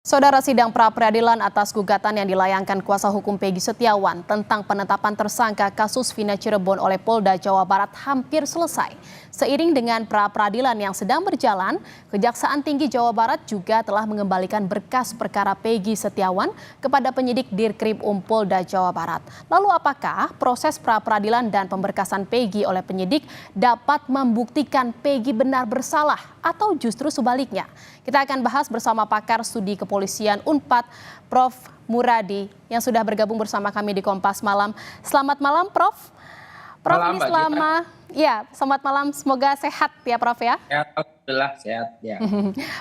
Saudara sidang pra-peradilan atas gugatan yang dilayangkan kuasa hukum Peggy Setiawan tentang penetapan tersangka kasus Vina Cirebon oleh Polda Jawa Barat hampir selesai. Seiring dengan pra-peradilan yang sedang berjalan, Kejaksaan Tinggi Jawa Barat juga telah mengembalikan berkas perkara Peggy Setiawan kepada penyidik Dirkrim Polda Jawa Barat. Lalu apakah proses pra-peradilan dan pemberkasan Peggy oleh penyidik dapat membuktikan Peggy benar bersalah atau justru sebaliknya? Kita akan bahas bersama pakar studi kepolisian Unpad, Prof. Muradi, yang sudah bergabung bersama kami di Kompas Malam. Selamat malam, Prof. Prof, Malam, ini selamat malam. Semoga sehat ya, Prof ya. Sehat, alhamdulillah sehat ya.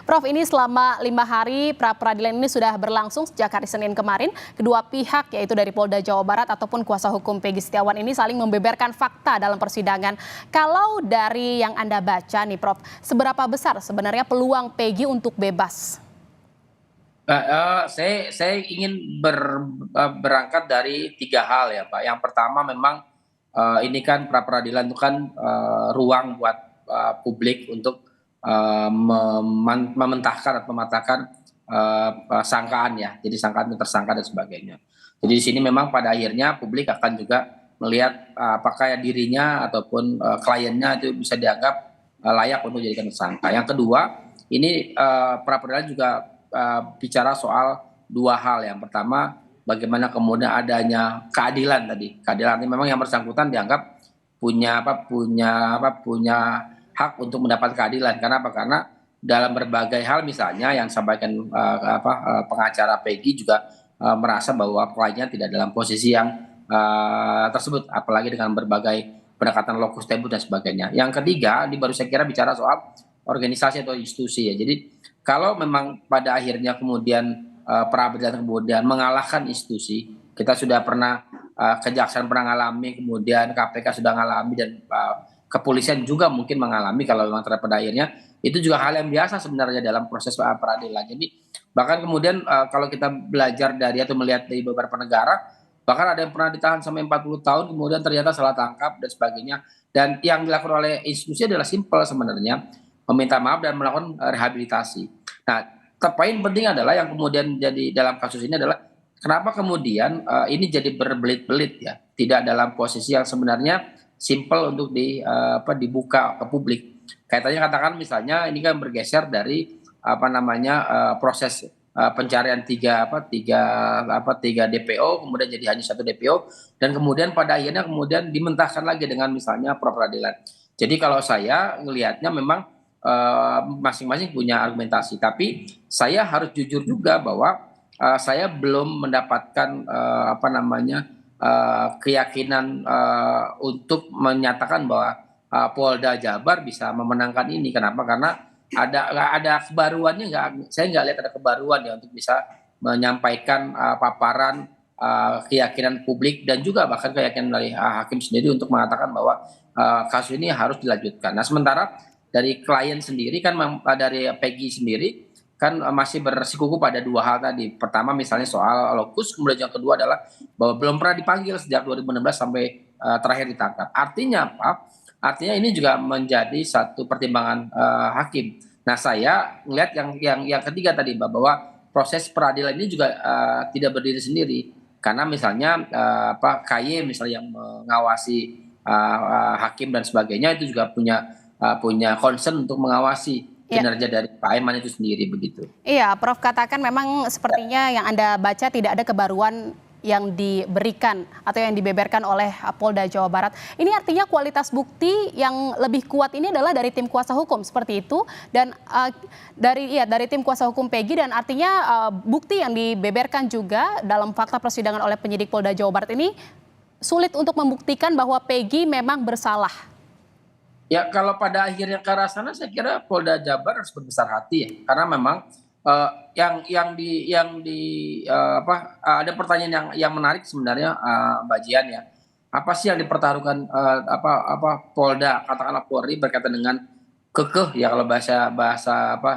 Prof, ini selama 5 hari pra-peradilan ini sudah berlangsung sejak hari Senin kemarin. Kedua pihak yaitu dari Polda Jawa Barat ataupun kuasa hukum Peggy Setiawan ini saling membeberkan fakta dalam persidangan. Kalau dari yang Anda baca nih, Prof, seberapa besar sebenarnya peluang Peggy untuk bebas? Saya ingin berangkat dari 3 hal ya, Pak. Yang pertama memang ini kan pra-peradilan itu kan ruang buat publik untuk mementahkan atau mematahkan sangkaan ya. Jadi sangkaan tersangka dan sebagainya. Jadi di sini memang pada akhirnya publik akan juga melihat apakah dirinya ataupun kliennya itu bisa dianggap layak untuk dijadikan tersangka. Yang kedua, ini pra-peradilan juga bicara soal 2 hal. Yang pertama, bagaimana kemudian adanya keadilan tadi. Keadilan ini memang yang bersangkutan dianggap punya hak untuk mendapat keadilan. Karena apa? Karena dalam berbagai hal misalnya yang sampaikan pengacara Peggy juga merasa bahwa kliennya tidak dalam posisi yang tersebut, apalagi dengan berbagai pendekatan lokus stebus dan sebagainya. Yang ketiga, ini baru saya kira bicara soal organisasi atau institusi ya. Jadi kalau memang pada akhirnya kemudian pra-peradilan kemudian mengalahkan institusi, kita sudah pernah kejaksaan pernah mengalami, kemudian KPK sudah mengalami dan kepolisian juga mungkin mengalami kalau memang pada akhirnya itu juga hal yang biasa sebenarnya dalam proses peradilan. Jadi bahkan kemudian kalau kita belajar dari atau melihat dari beberapa negara, bahkan ada yang pernah ditahan sampai 40 tahun kemudian ternyata salah tangkap dan sebagainya. Dan yang dilakukan oleh institusi adalah simpel sebenarnya, meminta maaf dan melakukan rehabilitasi. Nah, poin penting adalah yang kemudian jadi dalam kasus ini adalah kenapa kemudian ini jadi berbelit-belit ya, tidak dalam posisi yang sebenarnya simple untuk dibuka ke publik. Kaitannya katakan misalnya ini kan bergeser dari proses pencarian tiga DPO kemudian jadi hanya 1 DPO dan kemudian pada akhirnya kemudian dimentahkan lagi dengan misalnya pra peradilan. Jadi kalau saya melihatnya memang masing-masing punya argumentasi, tapi saya harus jujur juga bahwa saya belum mendapatkan keyakinan untuk menyatakan bahwa Polda Jabar bisa memenangkan ini. Kenapa? Karena ada kebaruannya saya nggak lihat ada kebaruan ya untuk bisa menyampaikan paparan keyakinan publik dan juga bahkan keyakinan dari hakim sendiri untuk mengatakan bahwa kasus ini harus dilanjutkan. Nah, sementara dari klien sendiri kan dari Peggy sendiri kan masih bersikukuh pada 2 hal tadi. Pertama misalnya soal lokus, kemudian yang kedua adalah bahwa belum pernah dipanggil sejak 2016 sampai terakhir ditangkap. Artinya apa? Artinya ini juga menjadi satu pertimbangan hakim. Nah, saya melihat yang ketiga tadi bahwa proses peradilan ini juga tidak berdiri sendiri. Karena misalnya KY misalnya yang mengawasi hakim dan sebagainya itu juga punya concern untuk mengawasi kinerja dari Pak Aiman itu sendiri begitu. Iya, Prof katakan memang sepertinya yang Anda baca tidak ada kebaruan yang diberikan atau yang dibeberkan oleh Polda Jawa Barat. Ini artinya kualitas bukti yang lebih kuat ini adalah dari tim kuasa hukum seperti itu dan dari tim kuasa hukum Peggy dan artinya bukti yang dibeberkan juga dalam fakta persidangan oleh penyidik Polda Jawa Barat ini sulit untuk membuktikan bahwa Peggy memang bersalah. Ya kalau pada akhirnya ke arah sana saya kira Polda Jabar harus berbesar hati ya, karena memang ada pertanyaan yang menarik sebenarnya, Mbak Jian ya. Apa sih yang dipertaruhkan Polda katakanlah Polri berkaitan dengan kekeh ya kalau bahasa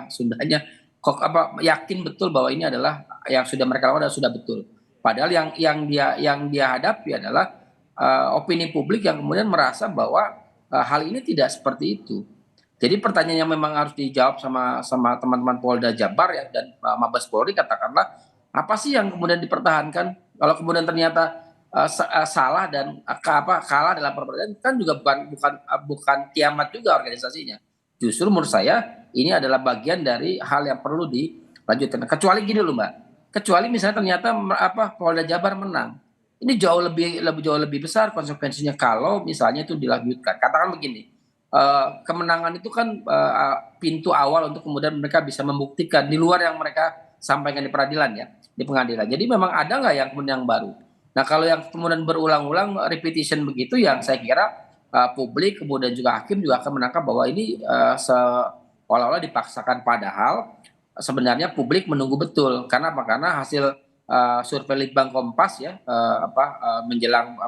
Sundanya yakin betul bahwa ini adalah yang sudah mereka lakukan sudah betul. Padahal yang dia hadapi adalah opini publik yang kemudian merasa bahwa hal ini tidak seperti itu. Jadi pertanyaan yang memang harus dijawab sama teman-teman Polda Jabar ya dan Mabes Polri katakanlah, apa sih yang kemudian dipertahankan? Kalau kemudian ternyata salah dan kalah dalam peradilan kan juga bukan kiamat juga organisasinya. Justru menurut saya ini adalah bagian dari hal yang perlu dilanjutkan. Kecuali gini loh Mbak, kecuali misalnya ternyata Polda Jabar menang. Ini jauh lebih besar konsekuensinya kalau misalnya itu dilanjutkan. Katakan begini, kemenangan itu kan pintu awal untuk kemudian mereka bisa membuktikan di luar yang mereka sampaikan di peradilan ya, di pengadilan. Jadi memang ada nggak yang kemudian yang baru? Nah kalau yang kemudian berulang-ulang repetition begitu, yang saya kira publik kemudian juga hakim juga akan menangkap bahwa ini seolah-olah dipaksakan, padahal sebenarnya publik menunggu betul. Karena apa? Karena hasil survei Litbang Kompas ya menjelang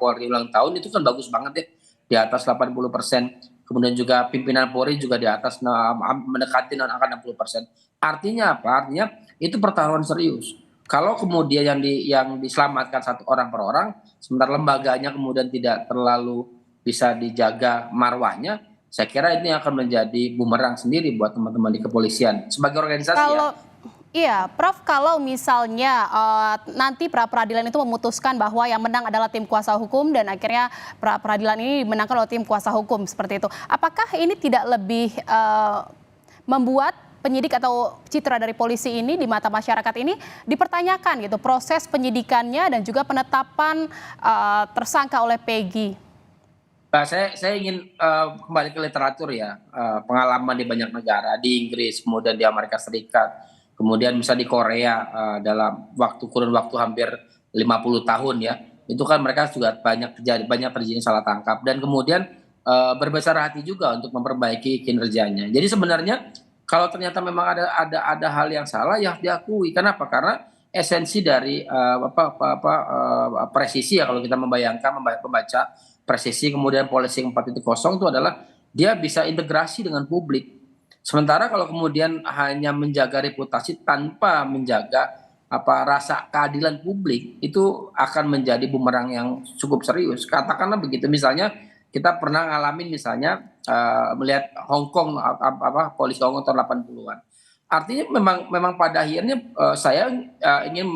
Polri ulang tahun itu kan bagus banget ya, di atas 80%. Kemudian juga pimpinan Polri juga di atas mendekati angka 60%. Artinya apa? Artinya itu pertaruhan serius. Kalau kemudian yang diselamatkan satu orang per orang, sementara lembaganya kemudian tidak terlalu bisa dijaga marwahnya, saya kira ini akan menjadi bumerang sendiri buat teman-teman di kepolisian sebagai organisasi ya. Iya, Prof, kalau misalnya nanti pra-peradilan itu memutuskan bahwa yang menang adalah tim kuasa hukum dan akhirnya pra-peradilan ini dimenangkan oleh tim kuasa hukum seperti itu, apakah ini tidak lebih membuat penyidik atau citra dari polisi ini di mata masyarakat ini dipertanyakan gitu, proses penyidikannya dan juga penetapan tersangka oleh Peggy? Nah, saya ingin kembali ke literatur ya, pengalaman di banyak negara, di Inggris, kemudian di Amerika Serikat, kemudian bisa di Korea dalam kurun waktu hampir 50 tahun ya, itu kan mereka juga banyak terjadi salah tangkap dan kemudian berbesar hati juga untuk memperbaiki kinerjanya. Jadi sebenarnya kalau ternyata memang ada hal yang salah ya diakui. Kenapa? Karena esensi dari presisi ya, kalau kita membaca presisi kemudian policing 4.0 itu adalah dia bisa integrasi dengan publik. Sementara kalau kemudian hanya menjaga reputasi tanpa menjaga rasa keadilan publik, itu akan menjadi bumerang yang cukup serius. Katakanlah begitu, misalnya kita pernah ngalamin misalnya melihat Hong Kong, polisi Hong Kong tahun 80-an. Artinya memang pada akhirnya saya ingin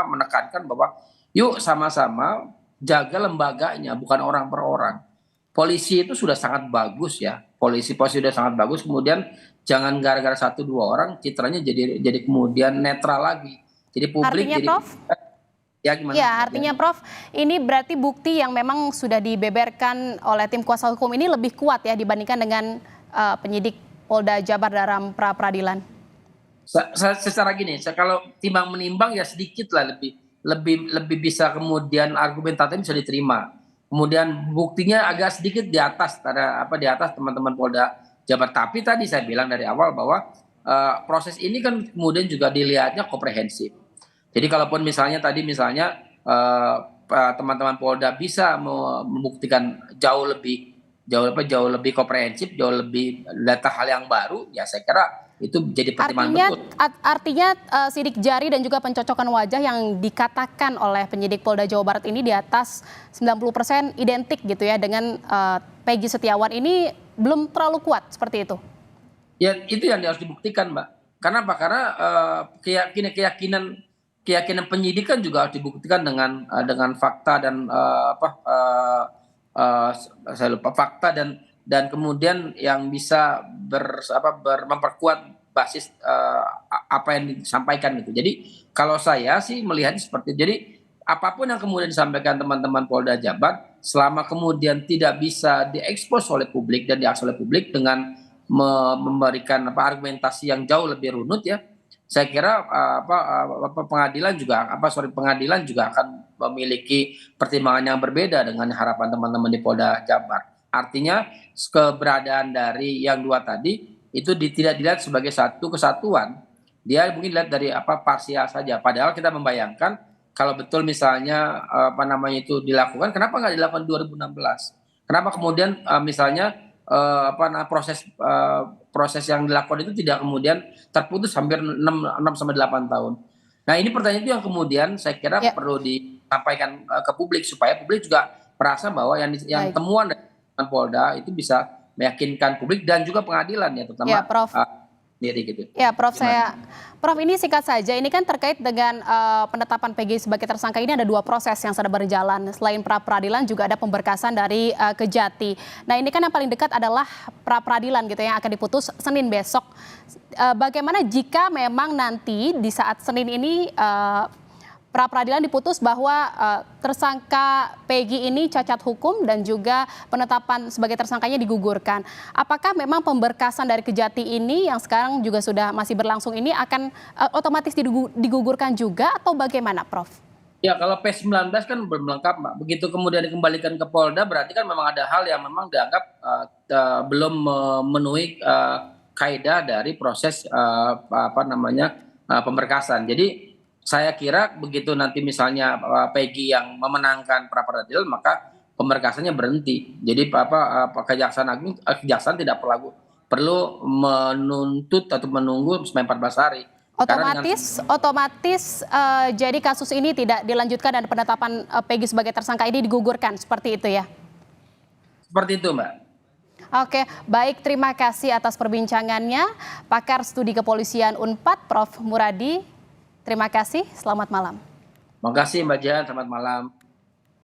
menekankan bahwa yuk sama-sama jaga lembaganya, bukan orang per orang. Polisi itu sudah sangat bagus ya, polisi sudah sangat bagus, kemudian jangan gara-gara satu dua orang citranya jadi kemudian netral lagi. Jadi publik artinya jadi Prof, ya gimana? ya artinya Prof, ini berarti bukti yang memang sudah dibeberkan oleh tim kuasa hukum ini lebih kuat ya dibandingkan dengan penyidik Polda Jabar dalam pra peradilan. Secara gini, kalau timbang menimbang ya sedikit lah lebih bisa kemudian argumentatif bisa diterima. Kemudian buktinya agak sedikit di atas di atas teman-teman Polda Jabar. Tapi tadi saya bilang dari awal bahwa proses ini kan kemudian juga dilihatnya komprehensif. Jadi kalaupun misalnya teman-teman Polda bisa membuktikan jauh lebih komprehensif, jauh lebih data hal yang baru, ya saya kira itu jadi pertimbangan betul. Artinya sidik jari dan juga pencocokan wajah yang dikatakan oleh penyidik Polda Jawa Barat ini di atas 90% identik gitu ya dengan Peggy Setiawan ini belum terlalu kuat seperti itu. Ya itu yang harus dibuktikan Mbak. Karena apa? Karena keyakinan penyidikan juga harus dibuktikan dengan fakta dan saya lupa fakta dan kemudian yang bisa memperkuat basis apa yang disampaikan gitu. Jadi kalau saya sih melihat seperti itu. Jadi apapun yang kemudian disampaikan teman-teman Polda Jabar, selama kemudian tidak bisa diekspos oleh publik dan diakses oleh publik dengan memberikan argumentasi yang jauh lebih runut ya, saya kira pengadilan juga akan memiliki pertimbangan yang berbeda dengan harapan teman-teman di Polda Jabar. Artinya keberadaan dari yang dua tadi itu tidak dilihat sebagai satu kesatuan. Dia mungkin dilihat dari parsial saja. Padahal kita membayangkan kalau betul misalnya itu dilakukan, kenapa nggak dilakukan 2016? Kenapa kemudian misalnya proses yang dilakukan itu tidak kemudian terputus hampir 6-8 tahun. Nah ini pertanyaan itu yang kemudian saya kira perlu disampaikan ke publik supaya publik juga merasa bahwa yang temuan Polda itu bisa meyakinkan publik dan juga pengadilan ya, terutama Ya, Prof. sendiri gitu. Ya, Prof, Gimana? Prof, ini singkat saja. Ini kan terkait dengan penetapan PG sebagai tersangka, ini ada dua proses yang sedang berjalan. Selain pra peradilan juga ada pemberkasan dari Kejati. Nah, ini kan yang paling dekat adalah pra peradilan gitu yang akan diputus Senin besok. Bagaimana jika memang nanti di saat Senin ini pra peradilan diputus bahwa tersangka Peggy ini cacat hukum dan juga penetapan sebagai tersangkanya digugurkan. Apakah memang pemberkasan dari Kejati ini yang sekarang juga sudah masih berlangsung ini akan otomatis digugurkan juga atau bagaimana, Prof? Ya, kalau P19 kan belum lengkap, Mbak. Begitu kemudian dikembalikan ke Polda, berarti kan memang ada hal yang memang dianggap belum memenuhi kaidah dari proses pemberkasan. Jadi saya kira begitu nanti misalnya Peggy yang memenangkan pra peradilan, maka pemberkasannya berhenti. Jadi Kejaksaan Agung, Kejaksaan tidak perlu menuntut atau menunggu sampai 14 hari. Karena dengan Otomatis jadi kasus ini tidak dilanjutkan dan penetapan Peggy sebagai tersangka ini digugurkan, seperti itu ya? seperti itu, Mbak. Oke, baik, terima kasih atas perbincangannya. Pakar Studi Kepolisian Unpad, Prof. Muradi. Terima kasih, selamat malam. Terima kasih Mbak Jan, selamat malam.